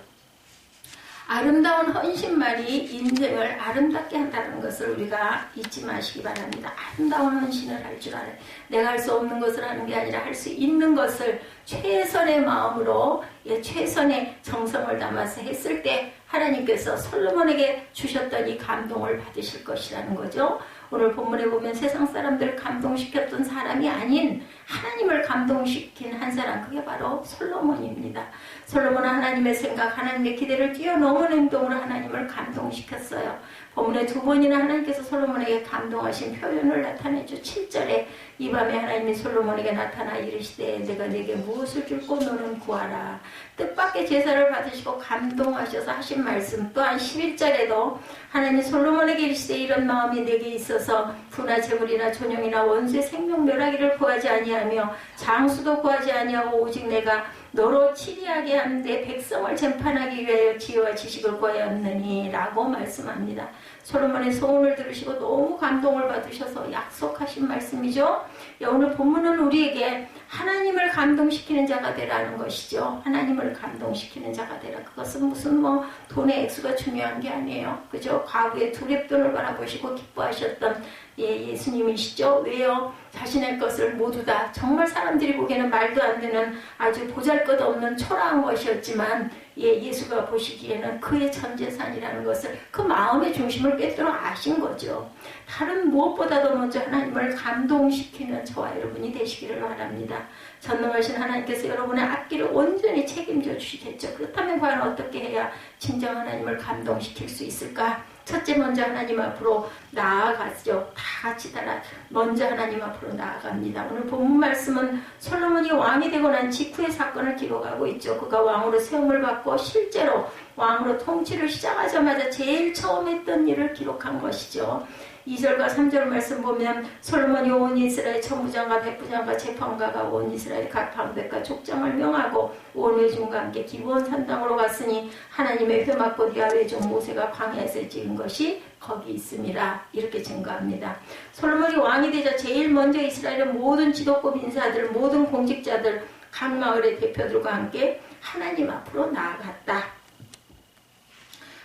아름다운 헌신만이 인생을 아름답게 한다는 것을 우리가 잊지 마시기 바랍니다. 아름다운 헌신을 할 줄 알아요. 내가 할 수 없는 것을 하는 게 아니라 할 수 있는 것을 최선의 마음으로 최선의 정성을 담아서 했을 때 하나님께서 솔로몬에게 주셨던 이 감동을 받으실 것이라는 거죠. 오늘 본문에 보면 세상 사람들을 감동시켰던 사람이 아닌 하나님을 감동시킨 한 사람, 그게 바로 솔로몬입니다. 솔로몬은 하나님의 생각, 하나님의 기대를 뛰어넘은 행동으로 하나님을 감동시켰어요. 본문에 두 번이나 하나님께서 솔로몬에게 감동하신 표현을 나타내죠. 7절에 이 밤에 하나님이 솔로몬에게 나타나 이르시되 내가 네게 무엇을 줄고 너는 구하라. 뜻밖의 제사를 받으시고 감동하셔서 하신 말씀, 또한 11절에도 하나님이 솔로몬에게 이르시되 이런 마음이 내게 있어 있어서 부나 재물이나 존영이나 원수의 생명 멸하기를 구하지 아니하며 장수도 구하지 아니하고 오직 내가 너로 치리하게 한 내 백성을 재판하기 위하여 지혜와 지식을 구하였느니 라고 말씀합니다. 솔로몬의 소원을 들으시고 너무 감동을 받으셔서 약속하신 말씀이죠. 오늘 본문은 우리에게 하나님을 감동시키는 자가 되라는 것이죠. 하나님을 감동시키는 자가 되라. 그것은 무슨 돈의 액수가 중요한 게 아니에요. 그죠? 과거에 두 랩돈을 바라보시고 기뻐하셨던 예수님이시죠. 왜요? 자신의 것을 모두 다 정말 사람들이 보기에는 말도 안 되는 아주 보잘것없는 초라한 것이었지만 예수가 보시기에는 그의 전 재산이라는 것을 그 마음의 중심을 꿰뚫어 아신 거죠. 다른 무엇보다도 먼저 하나님을 감동시키는 저와 여러분이 되시기를 바랍니다. 전능하신 하나님께서 여러분의 앞길을 온전히 책임져 주시겠죠. 그렇다면 과연 어떻게 해야 진정 하나님을 감동시킬 수 있을까? 첫째, 먼저 하나님 앞으로 나아가죠. 다 같이 따라 먼저 하나님 앞으로 나아갑니다. 오늘 본문 말씀은 솔로몬이 왕이 되고 난 직후의 사건을 기록하고 있죠. 그가 왕으로 세움을 받고 실제로 왕으로 통치를 시작하자마자 제일 처음 했던 일을 기록한 것이죠. 2절과 3절 말씀 보면 솔로몬이 온 이스라엘 천부장과 백부장과 재판가가 온 이스라엘 각 방백과 족장을 명하고 온 회중과 함께 기브온 산당으로 갔으니 하나님의 회막곧 야훼 종 모세가 광야에서 찍은 것이 거기 있습니다. 이렇게 증거합니다. 솔로몬이 왕이 되자 제일 먼저 이스라엘의 모든 지도급 인사들, 모든 공직자들, 각 마을의 대표들과 함께 하나님 앞으로 나아갔다.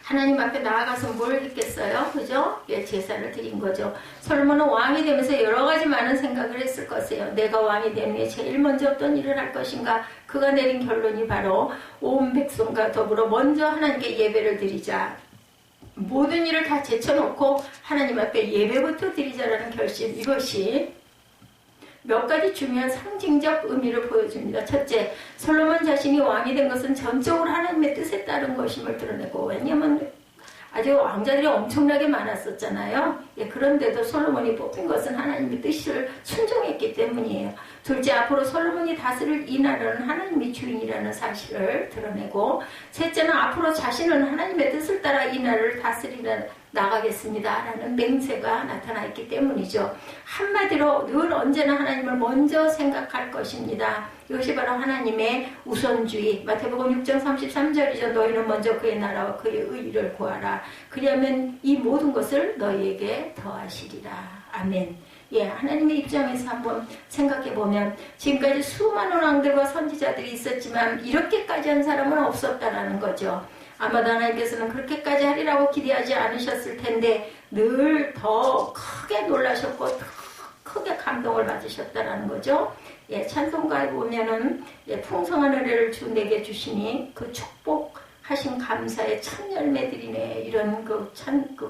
하나님 앞에 나아가서 뭘 했겠어요? 그죠? 제사를 드린 거죠. 솔로몬은 왕이 되면서 여러 가지 많은 생각을 했을 것이에요. 내가 왕이 된 후에 제일 먼저 어떤 일을 할 것인가? 그가 내린 결론이 바로 온 백성과 더불어 먼저 하나님께 예배를 드리자. 모든 일을 다 제쳐놓고 하나님 앞에 예배부터 드리자라는 결심. 이것이 몇 가지 중요한 상징적 의미를 보여줍니다. 첫째, 솔로몬 자신이 왕이 된 것은 전적으로 하나님의 뜻에 따른 것임을 드러내고, 왜냐하면 아주 왕자들이 엄청나게 많았었잖아요. 그런데도 솔로몬이 뽑힌 것은 하나님의 뜻을 순종했기 때문이에요. 둘째, 앞으로 솔로몬이 다스릴 이 나라는 하나님이 주인이라는 사실을 드러내고, 셋째는 앞으로 자신은 하나님의 뜻을 따라 이 나라를 다스리려 나가겠습니다 라는 맹세가 나타나 있기 때문이죠. 한마디로 늘 언제나 하나님을 먼저 생각할 것입니다. 이것이 바로 하나님의 우선주의. 마태복음 6장 33절이죠. 너희는 먼저 그의 나라와 그의 의의를 구하라. 그리하면 이 모든 것을 너희에게 더하시리라. 아멘. 하나님의 입장에서 한번 생각해보면 지금까지 수많은 왕들과 선지자들이 있었지만 이렇게까지 한 사람은 없었다라는 거죠. 아마도 하나님께서는 그렇게까지 하리라고 기대하지 않으셨을 텐데 늘 더 크게 놀라셨고 더 크게 감동을 받으셨다라는 거죠. 찬송가에 보면은 풍성한 은혜를 주 내게 주시니 그 축복하신 감사의 첫 열매들이네, 이런 그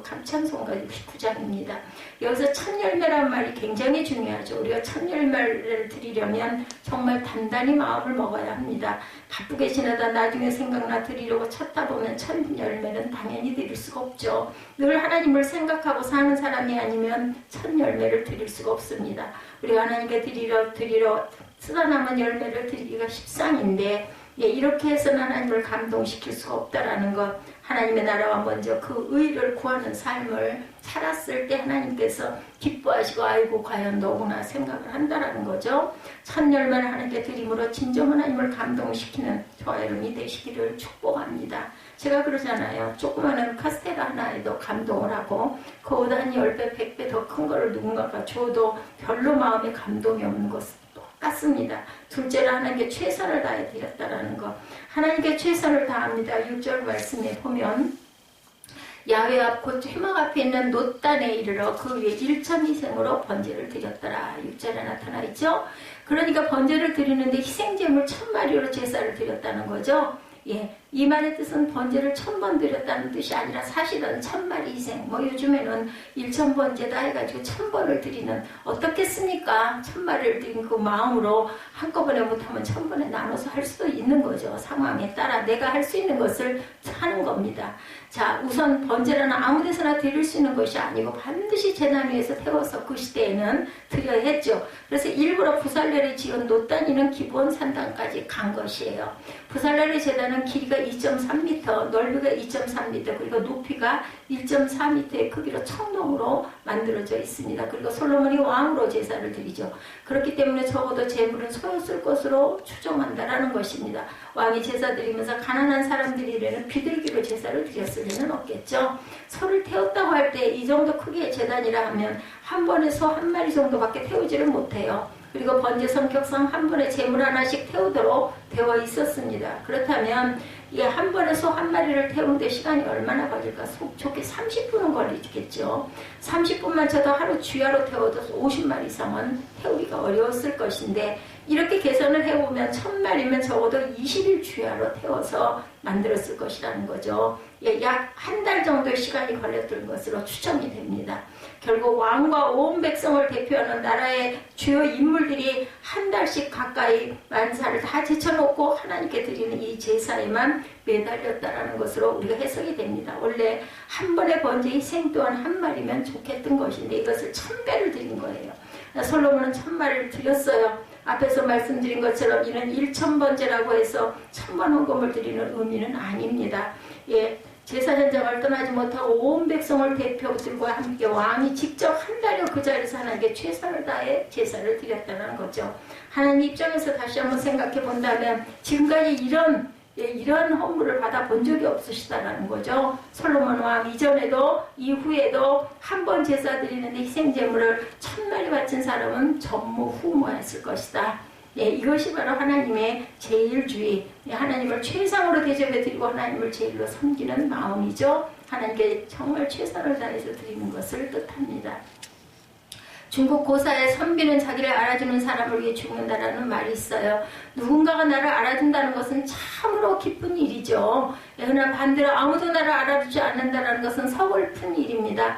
감찬송가 69장입니다. 여기서 첫 열매란 말이 굉장히 중요하죠. 우리가 첫 열매를 드리려면 정말 단단히 마음을 먹어야 합니다. 바쁘게 지내다 나중에 생각나 드리려고 찾다 보면 첫 열매는 당연히 드릴 수가 없죠. 늘 하나님을 생각하고 사는 사람이 아니면 첫 열매를 드릴 수가 없습니다. 우리가 하나님께 드리러 쓰다 남은 열매를 드리기가 십상인데 이렇게 해서는 하나님을 감동시킬 수가 없다라는 것, 하나님의 나라와 먼저 그 의를 구하는 삶을 살았을 때 하나님께서 기뻐하시고 아이고 과연 너구나 생각을 한다라는 거죠. 첫 열매를 하나님께 드림으로 진정 하나님을 감동시키는 저와 여러분이 되시기를 축복합니다. 제가 그러잖아요. 조그마한 카스테라 하나에도 감동을 하고 그보다 한 10배, 100배 더 큰 거를 누군가가 줘도 별로 마음에 감동이 없는 것은 같습니다. 둘째로 하나님께 최선을 다해 드렸다라는 것. 하나님께 최선을 다합니다. 6절 말씀에 보면 야훼 앞 곧 회막 앞에 있는 놋단에 이르러 그 위에 1천 희생으로 번제를 드렸더라. 6절에 나타나 있죠. 그러니까 번제를 드리는데 희생제물 1000마리로 제사를 드렸다는 거죠. 이 말의 뜻은 번제를 1000번 드렸다는 뜻이 아니라 사실은 1000마리 희생, 요즘에는 1000번제다 해가지고 1000번을 드리는, 어떻겠습니까? 1000마리를 드린 그 마음으로 한꺼번에 못하면 1000번에 나눠서 할 수도 있는 거죠. 상황에 따라 내가 할 수 있는 것을 하는 겁니다. 자, 우선 번제라는 아무 데서나 드릴 수 있는 것이 아니고 반드시 제단 위에서 태워서 그 시대에는 드려야 했죠. 그래서 일부러 부살레를 지은 노단이는 기본 산당까지 간 것이에요. 부살레의 제단은 길이가 2.3m, 넓이가 2.3m, 그리고 높이가 1.4m의 크기로 청동으로 만들어져 있습니다. 그리고 솔로몬이 왕으로 제사를 드리죠. 그렇기 때문에 적어도 제물은 소였을 것으로 추정한다라는 것입니다. 왕이 제사 드리면서 가난한 사람들이라는 비둘기로 제사를 드렸을 리는 없겠죠. 소를 태웠다고 할 때 이 정도 크기의 제단이라 하면 한 번에 소 한 마리 정도밖에 태우지를 못해요. 그리고 번제 성격상 한 번에 제물 하나씩 태우도록 되어 있었습니다. 그렇다면 한 번에 소 한 마리를 태우는데 시간이 얼마나 걸릴까? 좋게 30분은 걸리겠죠. 30분만 쳐도 하루 주야로 태워도 50마리 이상은 태우기가 어려웠을 것인데 이렇게 계산을 해보면 1000마리면 적어도 20일 주야로 태워서 만들었을 것이라는 거죠. 약 한 달 정도의 시간이 걸렸던 것으로 추정이 됩니다. 결국 왕과 온 백성을 대표하는 나라의 주요 인물들이 한 달씩 가까이 만사를 다 제쳐놓고 하나님께 드리는 이 제사에만 매달렸다라는 것으로 우리가 해석이 됩니다. 원래 한 번의 번제 희생 또한 한 마리면 좋겠던 것인데 이것을 1000배를 드린 거예요. 솔로몬은 1000마리를 드렸어요. 앞에서 말씀드린 것처럼 이는 1000번제라고 해서 1000번 헌금을 드리는 의미는 아닙니다. 제사 현장을 떠나지 못하고 온 백성을 대표들과 함께 왕이 직접 한 달여 그 자리에서 하나님께 최선을 다해 제사를 드렸다는 거죠. 하나님 입장에서 다시 한번 생각해 본다면 지금까지 이런 헌물을 받아본 적이 없으시다라는 거죠. 솔로몬 왕 이전에도 이후에도 한 번 제사 드리는데 희생제물을 1000마리 바친 사람은 전무후무했을 것이다. 이것이 바로 하나님의 제일주의, 하나님을 최상으로 대접해드리고 하나님을 제일로 섬기는 마음이죠. 하나님께 정말 최선을 다해서 드리는 것을 뜻합니다. 중국 고사에 선비는 자기를 알아주는 사람을 위해 죽는다라는 말이 있어요. 누군가가 나를 알아준다는 것은 참으로 기쁜 일이죠. 그러나 반대로 아무도 나를 알아주지 않는다는 것은 서글픈 일입니다.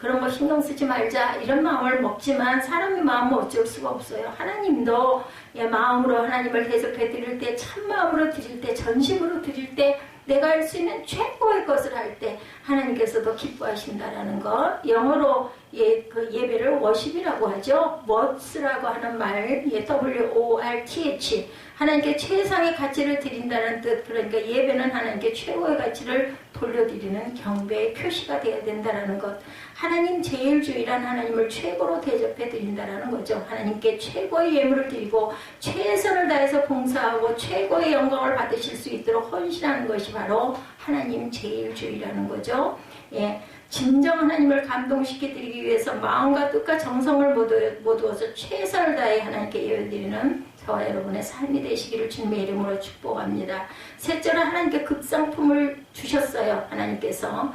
그런 거 신경 쓰지 말자 이런 마음을 먹지만 사람의 마음은 어쩔 수가 없어요. 하나님도 마음으로 하나님을 대접해 드릴 때, 참마음으로 드릴 때, 전심으로 드릴 때, 내가 할 수 있는 최고의 것을 할 때 하나님께서도 기뻐하신다라는 것. 영어로 그 예배를 워십이라고 하죠. what라고 하는 말, WORTH. 하나님께 최상의 가치를 드린다는 뜻. 그러니까 예배는 하나님께 최고의 가치를 돌려드리는 경배의 표시가 되어야 된다는 것. 하나님 제일주의란 하나님을 최고로 대접해 드린다는 거죠. 하나님께 최고의 예물을 드리고 최선을 다해서 봉사하고 최고의 영광을 받으실 수 있도록 헌신하는 것이 바로 하나님 제일주의라는 거죠. 진정 하나님을 감동시켜드리기 위해서 마음과 뜻과 정성을 모두어서 최선을 다해 하나님께 예배드리는 저와 여러분의 삶이 되시기를 주님의 이름으로 축복합니다. 셋째로 하나님께 급상품을 주셨어요. 하나님께서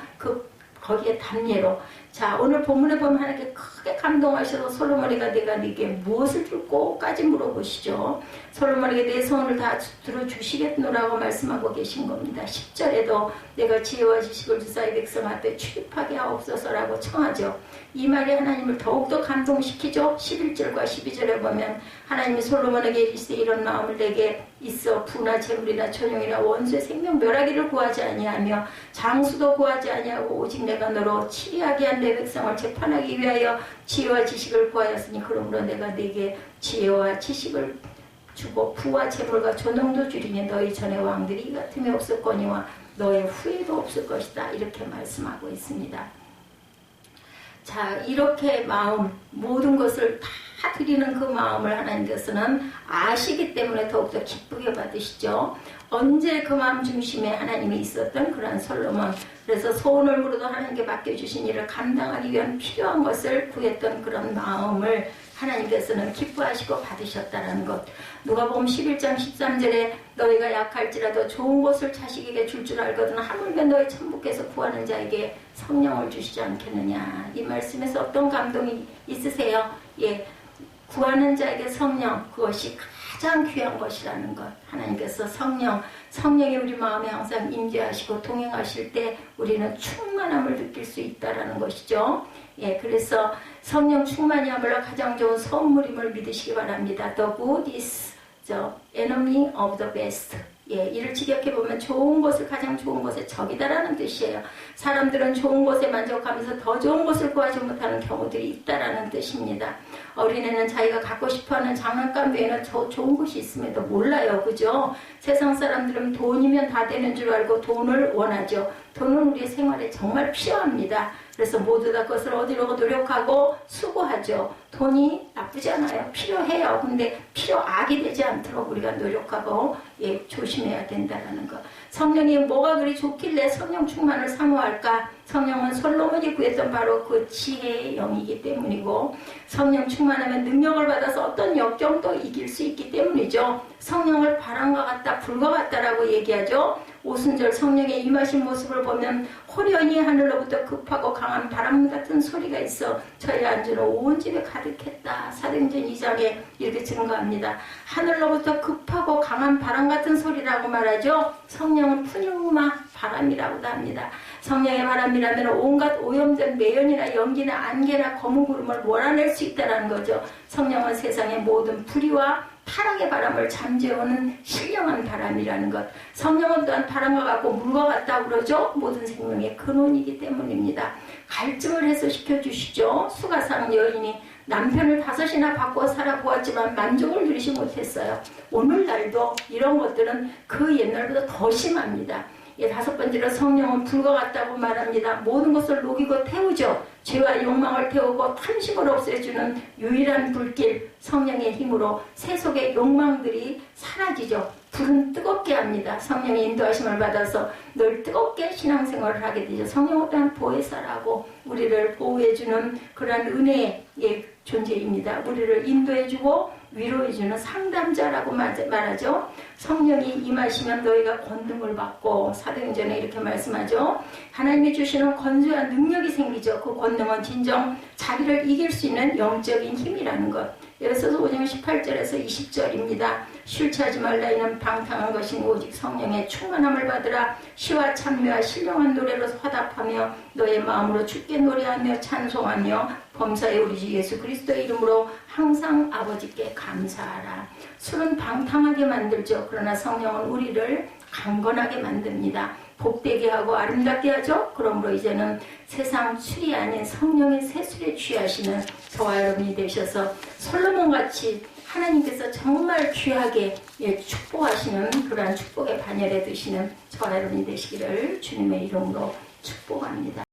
거기에 담례로. 자, 오늘 본문에 보면 하나님께 크게 감동하셔서 솔로몬이가 내가 네게 무엇을 줄꼬까지 물어보시죠. 솔로몬에게 내 소원을 다 들어주시겠노라고 말씀하고 계신 겁니다. 10절에도 내가 지혜와 지식을 주사 이 백성 앞에 출입하게 하옵소서라고 청하죠. 이 말이 하나님을 더욱더 감동시키죠. 11절과 12절에 보면 하나님이 솔로몬에게 이르시되 이런 마음을 내게 있어 부나 재물이나 전용이나 원수의 생명 멸하기를 구하지 아니하며 장수도 구하지 아니하고 오직 내가 너로 치리하게 한 내 백성을 재판하기 위하여 지혜와 지식을 구하였으니 그러므로 내가 네게 지혜와 지식을 주고 부와 재물과 존엄도 주리니 너희 전에 왕들이 이 같음이 없었거니와 너의 후회도 없을 것이다. 이렇게 말씀하고 있습니다. 자, 이렇게 마음, 모든 것을 다 드리는 그 마음을 하나님께서는 아시기 때문에 더욱더 기쁘게 받으시죠. 언제 그 마음 중심에 하나님이 있었던 그런 솔로몬. 그래서 소원을 물어도 하나님께 맡겨주신 일을 감당하기 위한 필요한 것을 구했던 그런 마음을 하나님께서는 기뻐하시고 받으셨다는 것. 누가복음 11장 13절에 너희가 약할지라도 좋은 것을 자식에게 줄 알거든 하물며 너희 천부께서 구하는 자에게 성령을 주시지 않겠느냐. 이 말씀에서 어떤 감동이 있으세요? 구하는 자에게 성령, 그것이 가장 귀한 것이라는 것. 하나님께서 성령이 우리 마음에 항상 임재하시고 동행하실 때 우리는 충만함을 느낄 수 있다라는 것이죠. 그래서 성령 충만이야말로 가장 좋은 선물임을 믿으시기 바랍니다. The good is enemy of the best. 예, 이를 직역해 보면 좋은 것을 가장 좋은 것의 적이다라는 뜻이에요. 사람들은 좋은 것에 만족하면서 더 좋은 것을 구하지 못하는 경우들이 있다라는 뜻입니다. 어린애는 자기가 갖고 싶어하는 장난감 외에는 더 좋은 것이 있음에도 몰라요. 그죠? 세상 사람들은 돈이면 다 되는 줄 알고 돈을 원하죠. 돈은 우리 생활에 정말 필요합니다. 그래서 모두 다 그것을 얻으려고 노력하고 수고하죠. 돈이 나쁘지 않아요. 필요해요. 근데 필요악이 되지 않도록 우리가 노력하고 조심해야 된다는 거. 성령이 뭐가 그리 좋길래 성령 충만을 사모할까? 성령은 솔로몬이 구했던 바로 그 지혜의 영이기 때문이고, 성령 충만하면 능력을 받아서 어떤 역경도 이길 수 있기 때문이죠. 성령을 바람과 같다, 불과 같다라고 얘기하죠. 오순절 성령의 임하신 모습을 보면 호련히 하늘로부터 급하고 강한 바람 같은 소리가 있어 저희 안주로 온 집에 가득했다. 사도행전 2장에 이렇게 증거합니다. 하늘로부터 급하고 강한 바람 같은 소리라고 말하죠. 성령은 푸뉴마 바람이라고도 합니다. 성령의 바람이라면 온갖 오염된 매연이나 연기나 안개나 검은 구름을 몰아낼 수 있다는 거죠. 성령은 세상의 모든 불의와 타락의 바람을 잠재우는 신령한 바람이라는 것. 성령은 또한 바람과 같고 물과 같다고 그러죠. 모든 생명의 근원이기 때문입니다. 갈증을 해소시켜 주시죠. 수가상 여인이 남편을 5이나 바꿔 살아보았지만 만족을 누리지 못했어요. 오늘날도 이런 것들은 그 옛날보다 더 심합니다. 5번째로 성령은 불과 같다고 말합니다. 모든 것을 녹이고 태우죠. 죄와 욕망을 태우고 탐심을 없애주는 유일한 불길, 성령의 힘으로 세속의 욕망들이 사라지죠. 불은 뜨겁게 합니다. 성령의 인도하심을 받아서 늘 뜨겁게 신앙생활을 하게 되죠. 성령은 또한 보혜사라고 우리를 보호해주는 그러한 은혜의 존재입니다. 우리를 인도해주고 위로해주는 상담자라고 말하죠. 성령이 임하시면 너희가 권능을 받고, 사도행전에 이렇게 말씀하죠. 하나님이 주시는 건수한 능력이 생기죠. 그 권능은 진정 자기를 이길 수 있는 영적인 힘이라는 것. 에베소서 5장 18절에서 20절입니다. 술 취하지 말라. 이는 방탕한 것이 오직 성령의 충만함을 받으라. 시와 찬미와 신령한 노래로 화답하며 너의 마음으로 주께 노래하며 찬송하며 범사의 우리 주 예수 그리스도의 이름으로 항상 아버지께 감사하라. 술은 방탕하게 만들죠. 그러나 성령은 우리를 강건하게 만듭니다. 복되게 하고 아름답게 하죠. 그러므로 이제는 세상 술이 아닌 성령의 새술에 취하시는 저와 여러분이 되셔서 솔로몬같이 하나님께서 정말 귀하게 축복하시는 그러한 축복의 반열에 드시는 저와 여러분이 되시기를 주님의 이름으로 축복합니다.